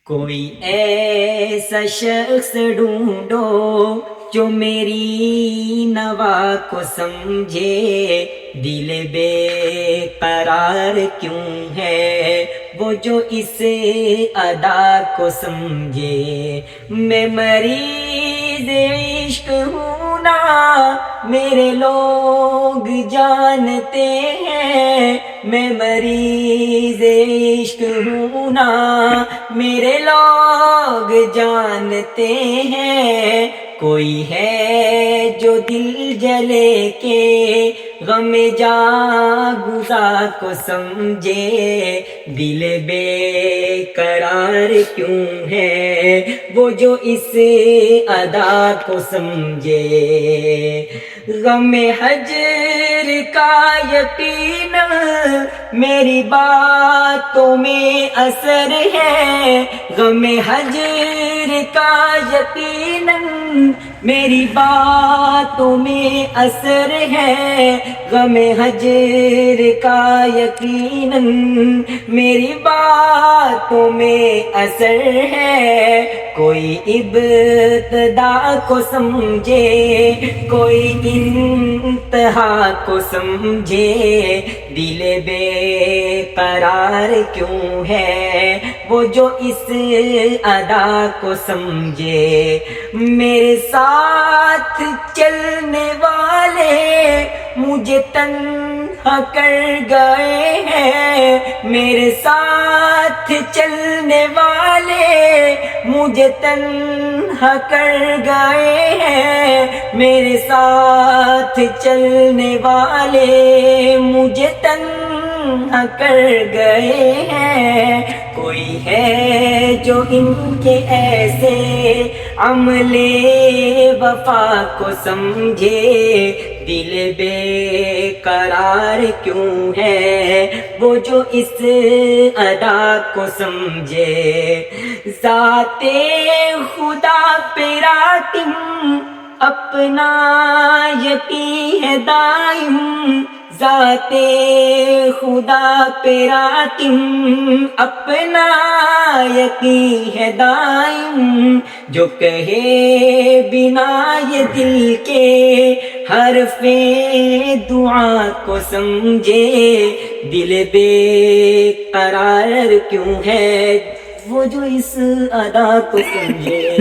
کوئی ایسا شخص ڈھونڈو جو میری نوا کو سمجھے، دل بے قرار کیوں ہے وہ جو اس ادا کو سمجھے۔ میں مریض عشق ہوں نا میرے لوگ جانتے ہیں، میں مریض عشق ہوں نا میرے لوگ جانتے ہیں۔ کوئی ہے جو دل جلے کے غم جاگزاں کو سمجھے، دل بے قرار کیوں ہے وہ جو اس ادا کو سمجھے۔ غم ہجر کا یقین میری باتوں میں اثر ہے، غم ہجر کا یقین میری باتوں میں اثر ہے، غم ہجر کا یقین میری باتوں میں اثر ہے۔ کوئی ابتدا کو سمجھے، کوئی انتہا کو سمجھے، دل بے قرار کیوں ہے وہ جو اس ادا کو سمجھے۔ میرے ساتھ چلنے والے مجھے تنہا کر گئے ہیں، میرے ساتھ چلنے والے مجھے تنہا کر گئے ہیں، میرے ساتھ چلنے والے مجھے تنہا کر گئے ہیں۔ کوئی ہے جو ان کے ایسے عمل وفا کو سمجھے، دل بے قرار کیوں ہے وہ جو اس ادا کو سمجھے۔ ذات خدا پہ راکم اپنا یقین ہے دائم، ذات خدا پہ راکم اپنا یقین ہے دائم، جو کہے بنا یہ دل کے حرف دعا کو سمجھے، دل بے قرار کیوں ہے وہ جو اس ادا کو سمجھے۔